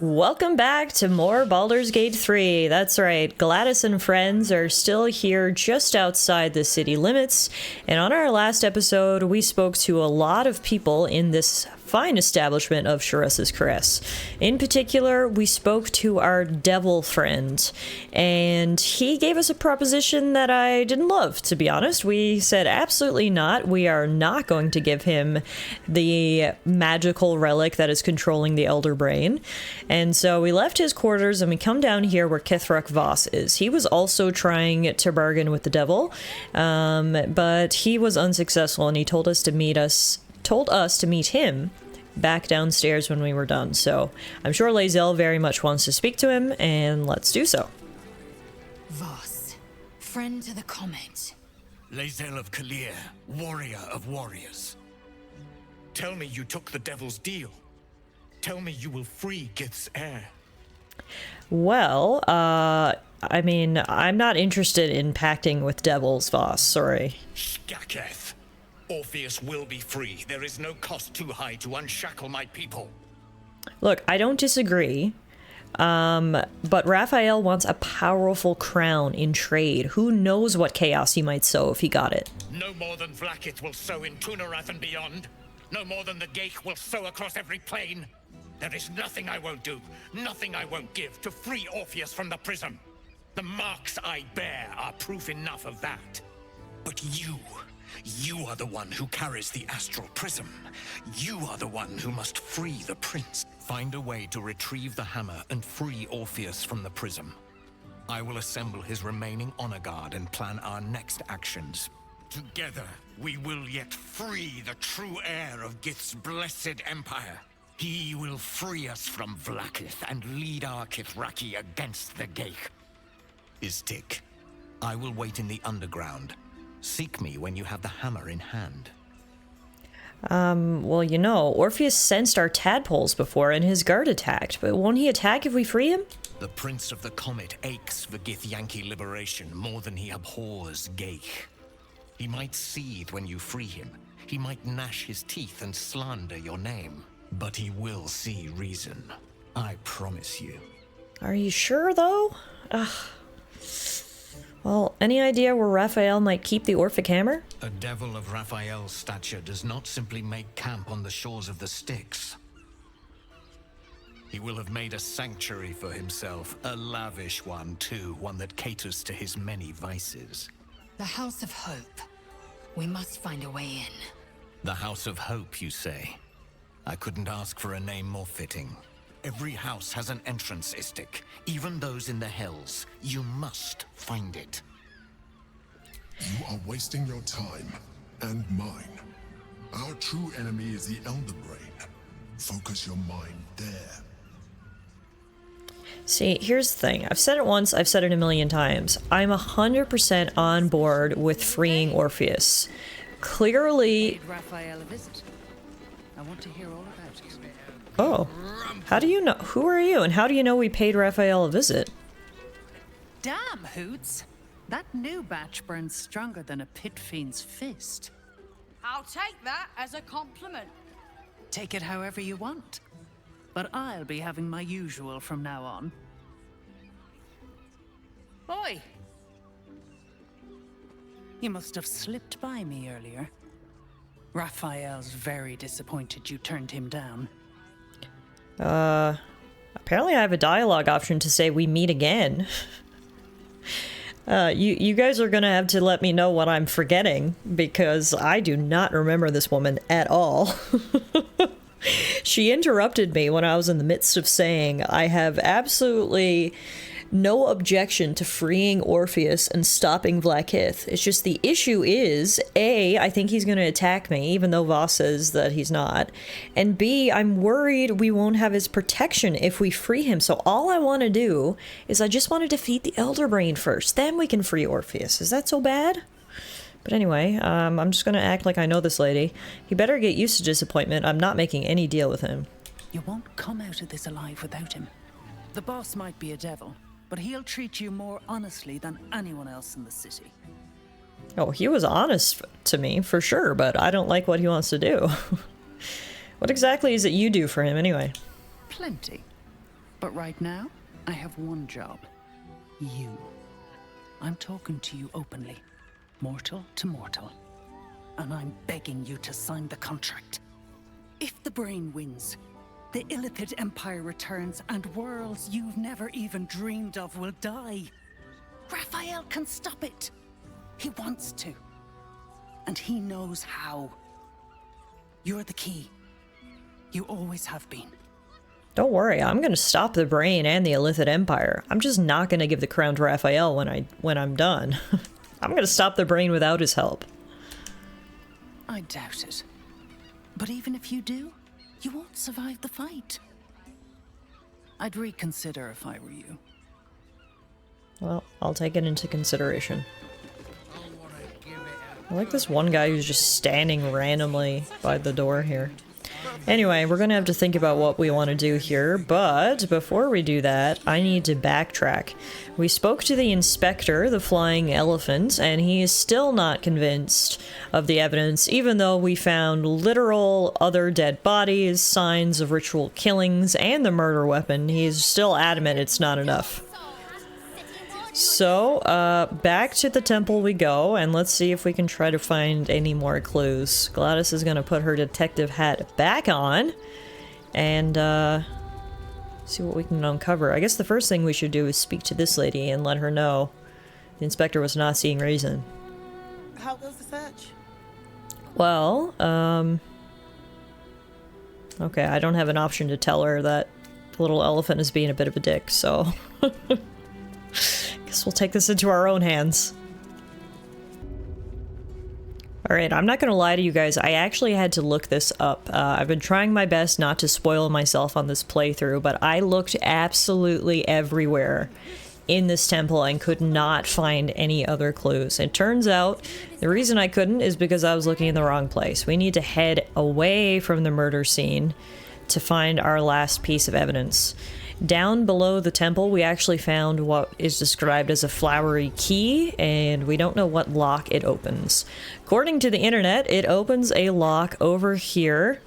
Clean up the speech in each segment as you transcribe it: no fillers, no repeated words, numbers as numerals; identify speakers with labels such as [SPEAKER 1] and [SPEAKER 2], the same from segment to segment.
[SPEAKER 1] Welcome back to more Baldur's Gate 3. That's right, Gladys and friends are still here just outside the city limits, and on our last episode we spoke to a lot of people in this fine establishment of Sharessa's Caress. In particular, we spoke to our devil friend, and he gave us a proposition that I didn't love, to be honest. We said absolutely not. We are not going to give him the magical relic that is controlling the Elder Brain. And so we left his quarters and we come down here where Kithrak Voss is. He was also trying to bargain with the devil, but he was unsuccessful, and he told us to meet him back downstairs when we were done. So I'm sure Lae'zel very much wants to speak to him, and let's do so.
[SPEAKER 2] Voss, friend to the comet.
[SPEAKER 3] Lae'zel of Kalir, warrior of warriors. Tell me you took the devil's deal. Tell me you will free Gith's heir.
[SPEAKER 1] Well, I mean, I'm not interested in pacting with devils, Voss, sorry.
[SPEAKER 3] Skaketh. Orpheus will be free. There is no cost too high to unshackle my people.
[SPEAKER 1] Look, I don't disagree, but Raphael wants a powerful crown in trade. Who knows what chaos he might sow if he got it?
[SPEAKER 3] No more than Vlaakith will sow in Tunarath and beyond. No more than the Geich will sow across every plain. There is nothing I won't do, nothing I won't give to free Orpheus from the prism. The marks I bear are proof enough of that. But you are the one who carries the astral prism. You are the one who must free the prince. Find a way to retrieve the hammer and free Orpheus from the prism. I will assemble his remaining honor guard and plan our next actions. Together, we will yet free the true heir of Gith's blessed empire. He will free us from Vlaakith and lead our Kithraki against the Geich. Istik, I will wait in the underground. Seek me when you have the hammer in hand.
[SPEAKER 1] Well, you know, Orpheus sensed our tadpoles before and his guard attacked, but won't he attack if we free him?
[SPEAKER 3] The Prince of the Comet aches for Githyanki liberation more than he abhors Geich. He might seethe when you free him. He might gnash his teeth and slander your name. But he will see reason. I promise you.
[SPEAKER 1] Are you sure, though? Ugh. Well, any idea where Raphael might keep the Orphic hammer?
[SPEAKER 3] A devil of Raphael's stature does not simply make camp on the shores of the Styx. He will have made a sanctuary for himself, a lavish one too, one that caters to his many vices.
[SPEAKER 2] The House of Hope. We must find a way in.
[SPEAKER 3] The House of Hope, you say? I couldn't ask for a name more fitting. Every house has an entrance, Istik. Even those in the Hells. You must find it.
[SPEAKER 4] You are wasting your time, and mine. Our true enemy is the Elder Brain. Focus your mind there.
[SPEAKER 1] See, here's the thing. I've said it once, I've said it a million times. I'm 100% on board with freeing Orpheus. Clearly...
[SPEAKER 5] Raphael a visit. I want to hear all about it.
[SPEAKER 1] Oh. How do you know? Who are you, and how do you know we paid Raphael a visit?
[SPEAKER 5] Damn, Hoots! That new batch burns stronger than a pit fiend's fist.
[SPEAKER 6] I'll take that as a compliment.
[SPEAKER 5] Take it however you want. But I'll be having my usual from now on. Oi! You must have slipped by me earlier. Raphael's very disappointed you turned him down.
[SPEAKER 1] Apparently I have a dialogue option to say we meet again. You guys are gonna have to let me know what I'm forgetting, because I do not remember this woman at all. She interrupted me when I was in the midst of saying I have absolutely no objection to freeing Orpheus and stopping Vlaakith. It's just the issue is, A, I think he's going to attack me, even though Voss says that he's not. And B, I'm worried we won't have his protection if we free him. So all I want to do is I just want to defeat the Elder Brain first. Then we can free Orpheus. Is that so bad? But anyway, I'm just going to act like I know this lady. He better get used to disappointment. I'm not making any deal with him.
[SPEAKER 5] You won't come out of this alive without him. The boss might be a devil, but he'll treat you more honestly than anyone else in the city.
[SPEAKER 1] Oh, he was honest to me, for sure, but I don't like what he wants to do. What exactly is it you do for him, anyway?
[SPEAKER 5] Plenty. But right now, I have one job. You. I'm talking to you openly. Mortal to mortal. And I'm begging you to sign the contract. If the brain wins, the Illithid Empire returns and worlds you've never even dreamed of will die. Raphael can stop it. He wants to. And he knows how. You're the key. You always have been.
[SPEAKER 1] Don't worry, I'm gonna stop the brain and the Illithid Empire. I'm just not gonna give the crown to Raphael when I'm done. I'm gonna stop the brain without his help.
[SPEAKER 5] I doubt it. But even if you do, you won't survive the fight. I'd reconsider if I were you.
[SPEAKER 1] Well, I'll take it into consideration. I like this one guy who's just standing randomly by the door here. Anyway, we're gonna have to think about what we want to do here, but before we do that, I need to backtrack. We spoke to the inspector, the flying elephant, and he is still not convinced of the evidence, even though we found literal other dead bodies, signs of ritual killings, and the murder weapon. He is still adamant it's not enough. So, back to the temple we go, and let's see if we can try to find any more clues. Gladys is gonna put her detective hat back on, and, see what we can uncover. I guess the first thing we should do is speak to this lady and let her know the inspector was not seeing reason.
[SPEAKER 7] How goes the search?
[SPEAKER 1] Well, okay, I don't have an option to tell her that the little elephant is being a bit of a dick, so... Guess we'll take this into our own hands. Alright, I'm not gonna lie to you guys, I actually had to look this up. I've been trying my best not to spoil myself on this playthrough, but I looked absolutely everywhere in this temple and could not find any other clues. It turns out the reason I couldn't is because I was looking in the wrong place. We need to head away from the murder scene to find our last piece of evidence. Down below the temple, we actually found what is described as a flowery key, and we don't know what lock it opens. According to the internet, it opens a lock over here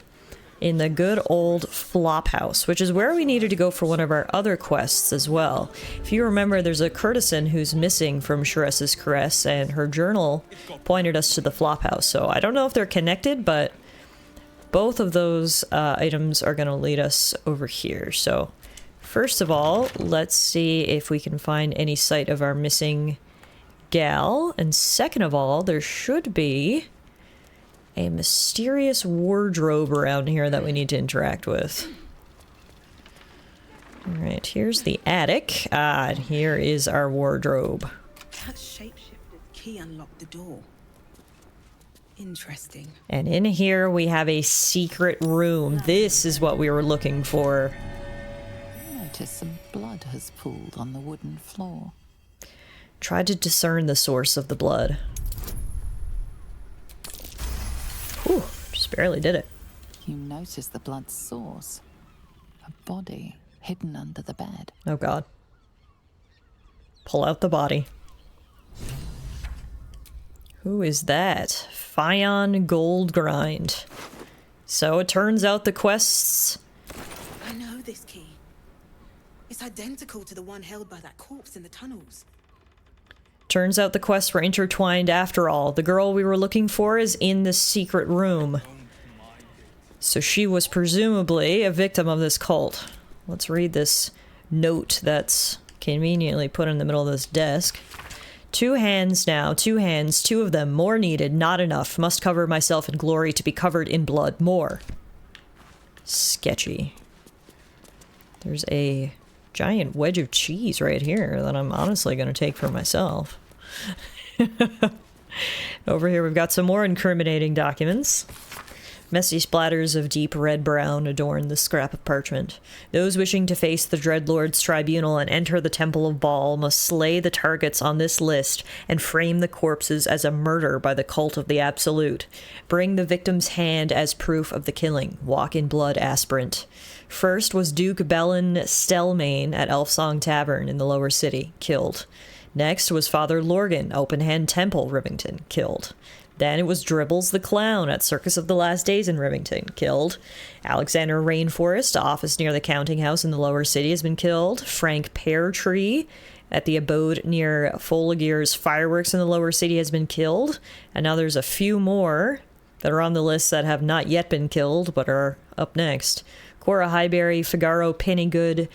[SPEAKER 1] in the good old flop house, which is where we needed to go for one of our other quests as well. If you remember, there's a courtesan who's missing from Sharessa's caress, and her journal pointed us to the flop house. So I don't know if they're connected, but both of those items are going to lead us over here. So first of all, let's see if we can find any sight of our missing gal. And second of all, there should be a mysterious wardrobe around here that we need to interact with. Alright, here's the attic. Ah, and here is our wardrobe.
[SPEAKER 7] That shapeshifted key unlocked the door. Interesting.
[SPEAKER 1] And in here we have a secret room. This is what we were looking for.
[SPEAKER 8] Notice some blood has pooled on the wooden floor.
[SPEAKER 1] Try to discern the source of the blood. Whew, just barely did it.
[SPEAKER 8] You notice the blood's source. A body hidden under the bed.
[SPEAKER 1] Oh god. Pull out the body. Who is that? Fion Goldgrind. So it turns out the quests...
[SPEAKER 7] I know this key. It's identical to the one held by that corpse in the tunnels.
[SPEAKER 1] Turns out the quests were intertwined after all. The girl we were looking for is in this secret room. So she was presumably a victim of this cult. Let's read this note that's conveniently put in the middle of this desk. 2 hands now, 2 hands, 2 of them, more needed, not enough. Must cover myself in glory to be covered in blood, more. Sketchy. There's a giant wedge of cheese right here that I'm honestly going to take for myself. Over here we've got some more incriminating documents. Messy splatters of deep red-brown adorn the scrap of parchment. Those wishing to face the Dreadlord's tribunal and enter the Temple of Baal must slay the targets on this list and frame the corpses as a murder by the cult of the Absolute. Bring the victim's hand as proof of the killing. Walk in blood aspirant. First was Duke Bellin Stelmane at Elfsong Tavern in the Lower City, killed. Next was Father Lorgan, Open Hand Temple, Rivington, killed. Then it was Dribbles the Clown at Circus of the Last Days in Remington, killed. Alexander Rainforest, office near the counting house in the lower city, has been killed. Frank Peartree at the abode near Folagir's fireworks in the lower city has been killed. And now there's a few more that are on the list that have not yet been killed, but are up next. Cora Highbury, Figaro Pennygood,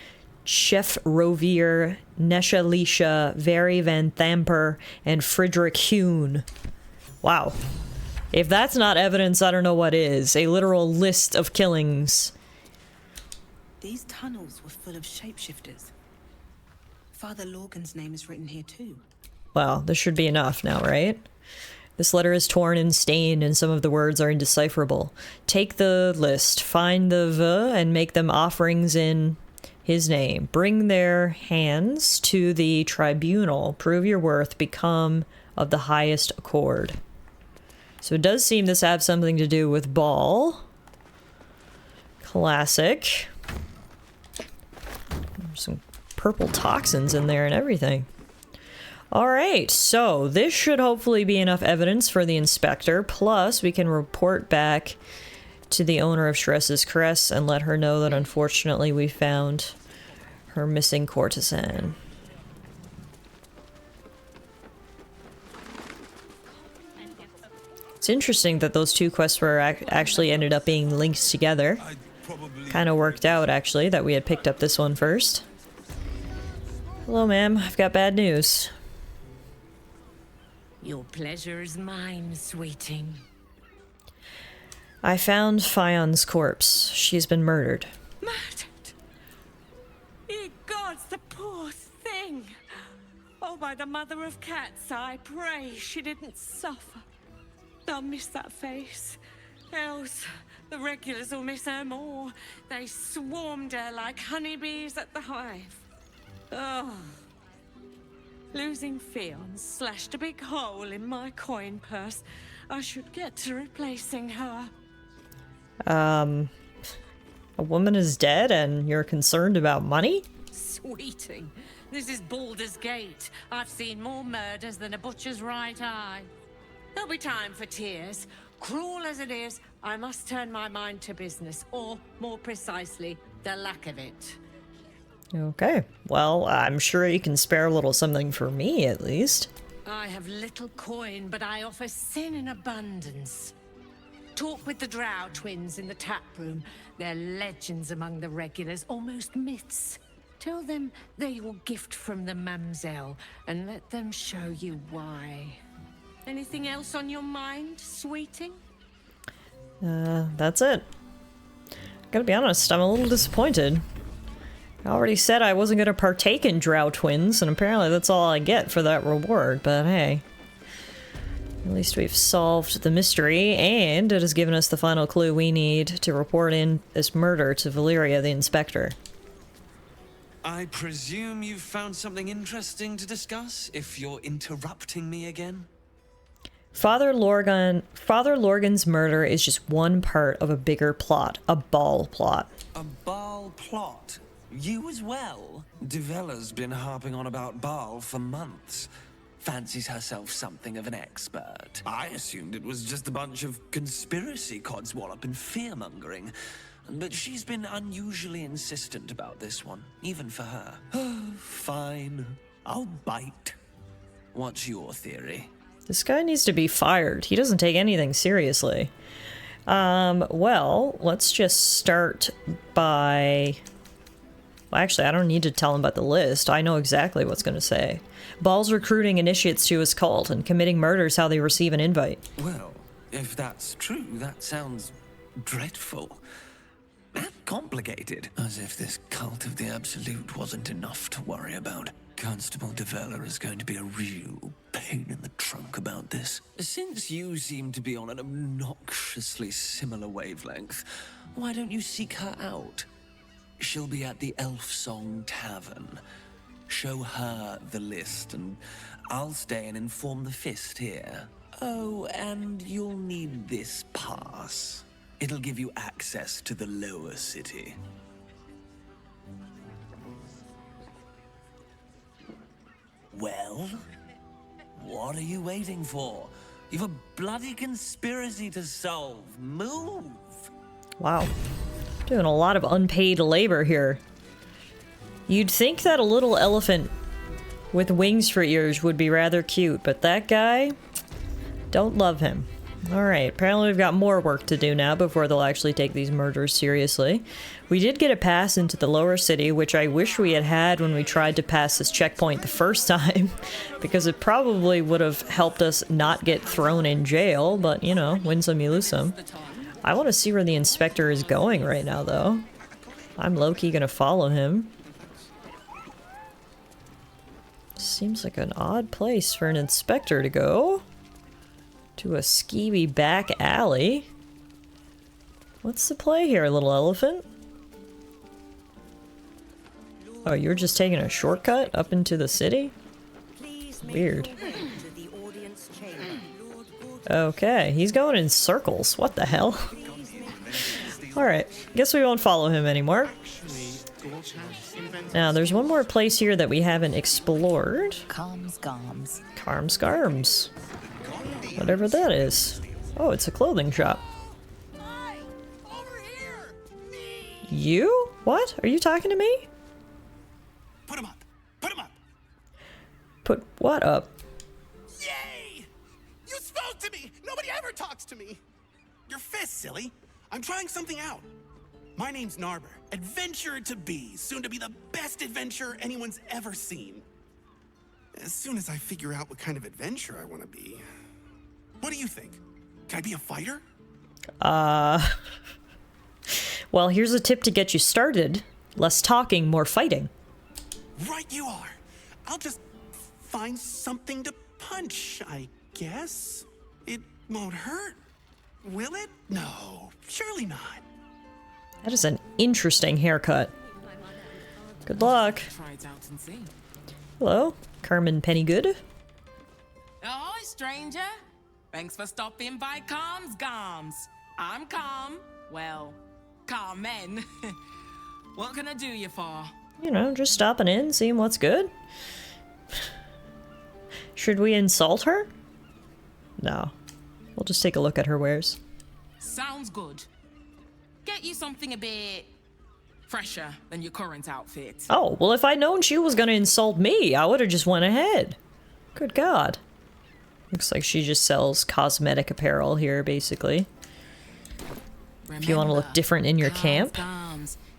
[SPEAKER 1] Chef Rovier, Nesha Lisha, Very Van Thamper, and Friedrich Hune. Wow. If that's not evidence, I don't know what is. A literal list of killings.
[SPEAKER 7] These tunnels were full of shapeshifters. Father Lorgan's name is written here too.
[SPEAKER 1] Well, this should be enough now, right? This letter is torn and stained, and some of the words are indecipherable. Take the list, find the V, and make them offerings in his name. Bring their hands to the tribunal. Prove your worth. Become of the highest accord. So it does seem this have something to do with Ball. Classic. There's some purple toxins in there and everything. Alright, so this should hopefully be enough evidence for the inspector, plus we can report back to the owner of Shress's Caress and let her know that unfortunately we found her missing courtesan. It's interesting that those two quests were actually ended up being linked together. Kind of worked out, actually, that we had picked up this one first. Hello, ma'am. I've got bad news.
[SPEAKER 2] Your pleasure is mine, sweeting.
[SPEAKER 1] I found Fion's corpse. She's been murdered.
[SPEAKER 2] Murdered? Ye gods, the poor thing! Oh, by the mother of cats, I pray she didn't suffer. I'll miss that face. Else, the regulars will miss her more. They swarmed her like honeybees at the hive. Oh. Losing Fion slashed a big hole in my coin purse. I should get to replacing her.
[SPEAKER 1] A woman is dead and you're concerned about money?
[SPEAKER 2] Sweeting, this is Baldur's Gate. I've seen more murders than a butcher's right eye. There'll be time for tears. Cruel as it is, I must turn my mind to business, or more precisely, the lack of it.
[SPEAKER 1] Okay, well, I'm sure you can spare a little something for me, at least.
[SPEAKER 2] I have little coin, but I offer sin in abundance. Talk with the Drow twins in the tap room. They're legends among the regulars, almost myths. Tell them they're your gift from the Mamselle, and let them show you why. Anything else on your mind, sweeting?
[SPEAKER 1] That's it. Gotta be honest, I'm a little disappointed. I already said I wasn't gonna partake in Drow twins, and apparently that's all I get for that reward, but hey. At least we've solved the mystery, and it has given us the final clue we need to report in this murder to Valeria the Inspector.
[SPEAKER 9] I presume you've found something interesting to discuss, if you're interrupting me again?
[SPEAKER 1] Father Lorgan's murder is just one part of a bigger plot, a Ball plot.
[SPEAKER 9] A Baal plot? You as well? Devella's been harping on about Baal for months. Fancies herself something of an expert. I assumed it was just a bunch of conspiracy codswallop and fear-mongering. But she's been unusually insistent about this one, even for her. Fine. I'll bite. What's your theory?
[SPEAKER 1] This guy needs to be fired. He doesn't take anything seriously. Well, let's just start by... Well, actually, I don't need to tell him about the list. I know exactly what's going to say. Ball's recruiting initiates to his cult and committing murders how they receive an invite.
[SPEAKER 9] Well, if that's true, that sounds dreadful. And complicated. As if this cult of the Absolute wasn't enough to worry about. Constable Devella is going to be a real pain in the trunk about this. Since you seem to be on an obnoxiously similar wavelength, why don't you seek her out? She'll be at the Elf Song Tavern. Show her the list, and I'll stay and inform the Fist here. Oh, and you'll need this pass. It'll give you access to the lower city. Well, what are you waiting for? You've a bloody conspiracy to solve. Move!
[SPEAKER 1] Wow. Doing a lot of unpaid labor here. You'd think that a little elephant with wings for ears would be rather cute, but that guy, don't love him. Alright, apparently we've got more work to do now before they'll actually take these murders seriously. We did get a pass into the lower city, which I wish we had had when we tried to pass this checkpoint the first time, because it probably would have helped us not get thrown in jail, but you know, win some you lose some. I want to see where the inspector is going right now, though. I'm low-key gonna follow him. Seems like an odd place for an inspector to go. To a skeevy back alley. What's the play here, little elephant? Oh, you're just taking a shortcut up into the city? Weird. Okay, he's going in circles. What the hell? Alright, guess we won't follow him anymore. Now, there's one more place here that we haven't explored.
[SPEAKER 8] Carms.
[SPEAKER 1] Carms. Whatever that is. Oh, it's a clothing shop. You? What? Are you talking to me?
[SPEAKER 10] Put him up! Put him up!
[SPEAKER 1] Put what up?
[SPEAKER 10] Yay! You spoke to me! Nobody ever talks to me! Your fist, silly. I'm trying something out. My name's Narber, adventurer to be, soon to be the best adventurer anyone's ever seen. As soon as I figure out what kind of adventurer I want to be. What do you think? Can I be a fighter?
[SPEAKER 1] Well, here's a tip to get you started. Less talking, more fighting.
[SPEAKER 10] Right you are. I'll just find something to punch, I guess. It won't hurt, will it? No, surely not.
[SPEAKER 1] That is an interesting haircut. Good luck. Hello, Carmen Pennygood.
[SPEAKER 11] Ahoy, stranger. Thanks for stopping by Calm's Gums. I'm Calm. Well, Carmen. What can I do you for?
[SPEAKER 1] You know, just stopping in, seeing what's good. Should we insult her? No. We'll just take a look at her wares.
[SPEAKER 11] Sounds good. Get you something a bit fresher than your current outfit.
[SPEAKER 1] Oh, well, if I'd known she was gonna insult me, I would have just went ahead. Good God. Looks like she just sells cosmetic apparel here, basically. If you want to look different in your camp.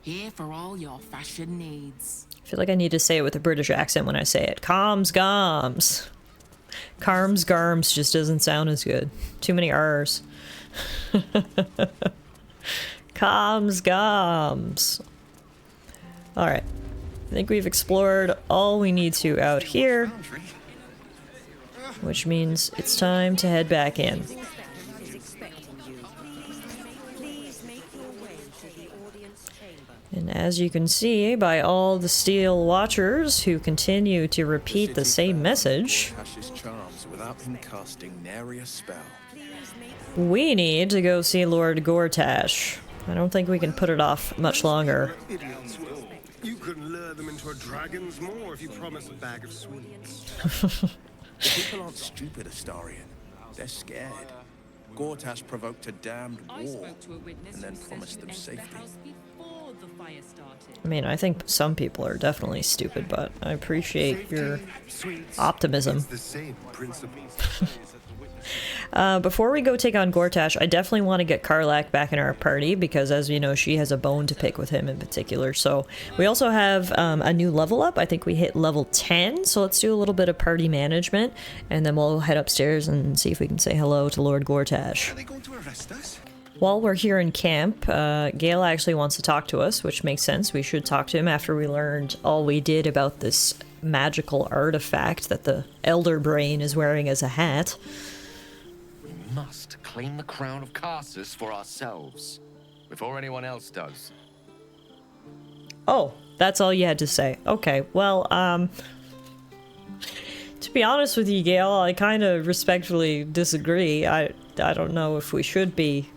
[SPEAKER 11] Here for all your fashion needs.
[SPEAKER 1] I feel like I need to say it with a British accent when I say it. Calms Gums. Carms Garms just doesn't sound as good. Too many R's. Calms Gums. Alright. I think we've explored all we need to out here. Which means it's time to head back in. And as you can see by all the steel watchers who continue to repeat the same message, we need to go see Lord Gortash. I don't think we can put it off much longer.
[SPEAKER 12] You couldn't lure them into a dragon's maw if you promised a bag of sweets.
[SPEAKER 13] The people aren't stupid, Astarion. They're scared. Gortash provoked a damned war and then promised them safety.
[SPEAKER 1] I mean, I think some people are definitely stupid, but I appreciate your optimism. Before we go take on Gortash, I definitely want to get Karlach back in our party, because as you know, she has a bone to pick with him in particular. So we also have a new level up. I think we hit level 10, so let's do a little bit of party management, and then we'll head upstairs and see if we can say hello to Lord Gortash.
[SPEAKER 10] Are they going to arrest us?
[SPEAKER 1] While we're here in camp, Gale actually wants to talk to us, which makes sense. We should talk to him after we learned all we did about this magical artifact that the Elder Brain is wearing as a hat.
[SPEAKER 14] We must claim the crown of Karsus for ourselves, before anyone else does.
[SPEAKER 1] Oh, that's all you had to say. Okay, well, to be honest with you, Gale, I kind of respectfully disagree. I don't know if we should be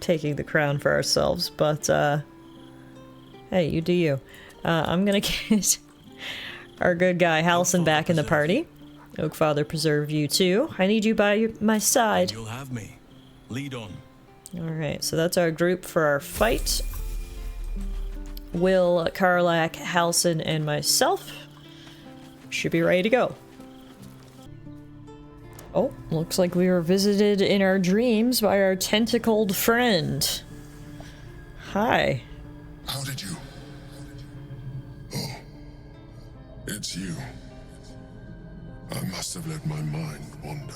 [SPEAKER 1] taking the crown for ourselves, but, hey, you do you. I'm gonna get our good guy Halson back in the party. Oak Father preserve you too. I need you by my side.
[SPEAKER 15] You'll have me. Lead on.
[SPEAKER 1] Alright, so that's our group for our fight. Will, Karlak, Halsin, and myself should be ready to go. Oh, looks like we were visited in our dreams by our tentacled friend. Hi.
[SPEAKER 4] How did you? Oh, it's you. I must have let my mind wander.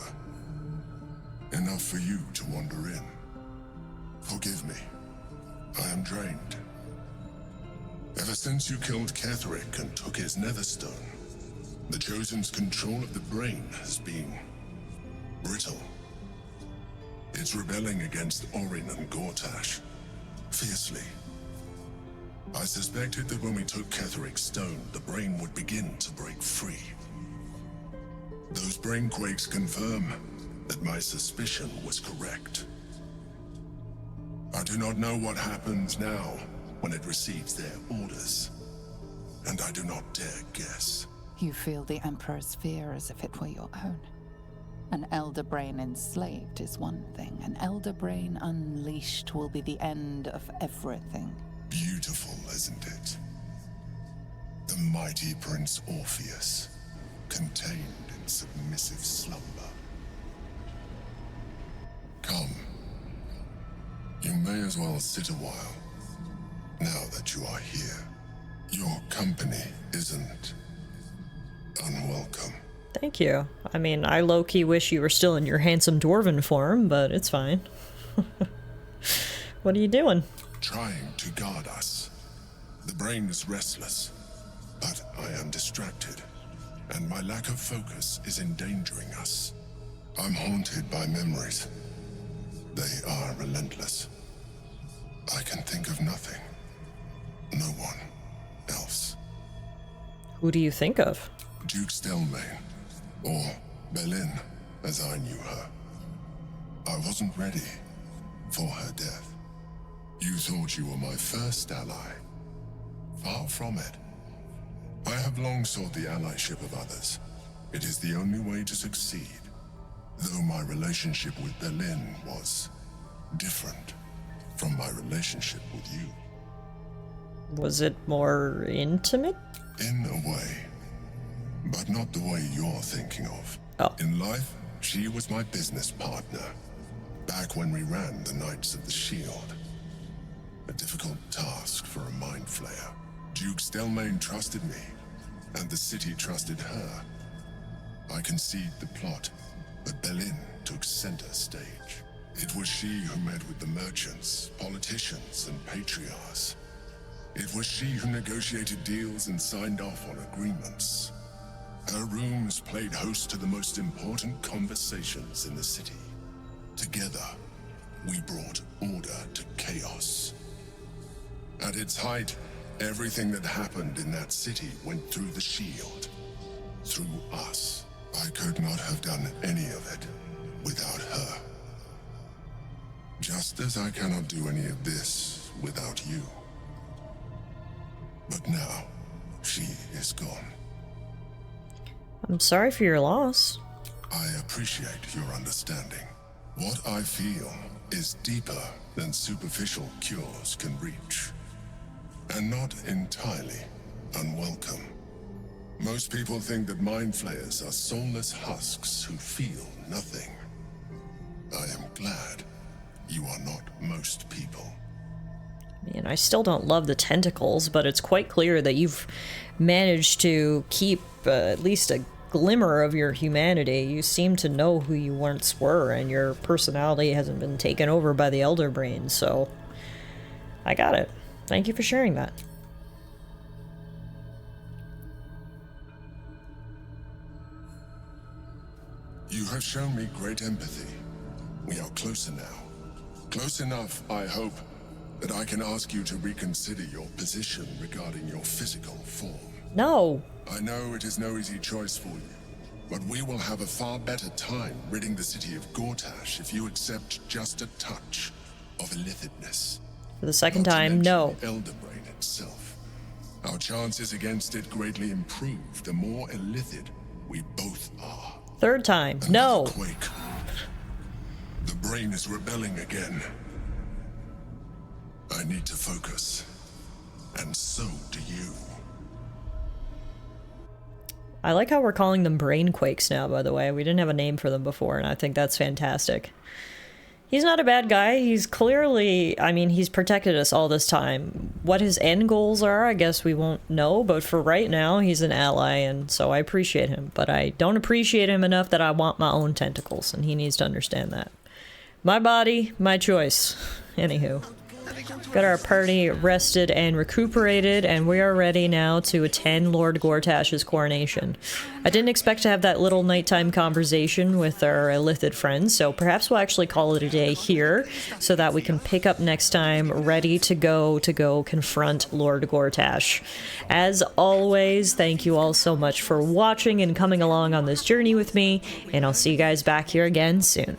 [SPEAKER 4] Enough for you to wander in. Forgive me. I am drained. Ever since you killed Ketheric and took his netherstone, the Chosen's control of the brain has been brittle. It's rebelling against Orin and Gortash fiercely. I suspected that when we took Ketheric's stone, the brain would begin to break free. Those brain quakes confirm that my suspicion was correct. I do not know what happens now when it receives their orders, and I do not dare guess.
[SPEAKER 8] You feel the Emperor's fear as if it were your own. An elder brain enslaved is one thing. An elder brain unleashed will be the end of everything.
[SPEAKER 4] Beautiful, isn't it? The mighty Prince Orpheus, contained in submissive slumber. Come. You may as well sit a while, now that you are here. Your company isn't unwelcome.
[SPEAKER 1] Thank you. I mean, I low-key wish you were still in your handsome dwarven form, but it's fine. What are you doing?
[SPEAKER 4] Trying to guard us. The brain is restless, but I am distracted, and my lack of focus is endangering us. I'm haunted by memories. They are relentless. I can think of nothing. No one else.
[SPEAKER 1] Who do you think of?
[SPEAKER 4] Duke Stelmane, or Berlin, as I knew her. I wasn't ready for her death. You thought you were my first ally. Far from it. I have long sought the allyship of others. It is the only way to succeed. Though my relationship with Berlin was different from my relationship with you.
[SPEAKER 1] Was it more intimate?
[SPEAKER 4] In a way, but not the way you're thinking of.
[SPEAKER 1] Oh.
[SPEAKER 4] In life, she was my business partner, back when we ran the Knights of the Shield. A difficult task for a mind flayer. Duke Stelmane trusted me, and the city trusted her. I conceived the plot, but Berlin took center stage. It was she who met with the merchants, politicians, and patriarchs. It was she who negotiated deals and signed off on agreements. Her rooms played host to the most important conversations in the city. Together, we brought order to chaos. At its height, everything that happened in that city went through the shield. Through us. I could not have done any of it without her. Just as I cannot do any of this without you. But now, she is gone.
[SPEAKER 1] I'm sorry for your loss.
[SPEAKER 4] I appreciate your understanding. What I feel is deeper than superficial cures can reach. And not entirely unwelcome. Most people think that mind flayers are soulless husks who feel nothing. I am glad you are not most people.
[SPEAKER 1] Man, I still don't love the tentacles, but it's quite clear that you've managed to keep at least a glimmer of your humanity. You seem to know who you once were, and your personality hasn't been taken over by the Elder Brain, so I got it. Thank you for sharing that.
[SPEAKER 4] You have shown me great empathy. We are closer now. Close enough, I hope, that I can ask you to reconsider your position regarding your physical form.
[SPEAKER 1] No.
[SPEAKER 4] I know it is no easy choice for you, but we will have a far better time ridding the city of Gortash if you accept just a touch of illithidness.
[SPEAKER 1] For the second time, no.
[SPEAKER 4] Elder Brain itself. Our chances against it greatly improve the more illithid We both are.
[SPEAKER 1] Third time. No.
[SPEAKER 4] Quake. The brain is rebelling again. I need to focus. And so do you.
[SPEAKER 1] I like how we're calling them brain quakes now, by the way. We didn't have a name for them before, and I think that's fantastic. He's not a bad guy. He's clearly, I mean, he's protected us all this time. What his end goals are, I guess we won't know, but for right now, he's an ally, and so I appreciate him. But I don't appreciate him enough that I want my own tentacles, and he needs to understand that. My body, my choice. Anywho. Got our party rested and recuperated, and we are ready now to attend Lord Gortash's coronation. I didn't expect to have that little nighttime conversation with our illithid friends, so perhaps we'll actually call it a day here, so that we can pick up next time, ready to go confront Lord Gortash. As always, thank you all so much for watching and coming along on this journey with me, and I'll see you guys back here again soon.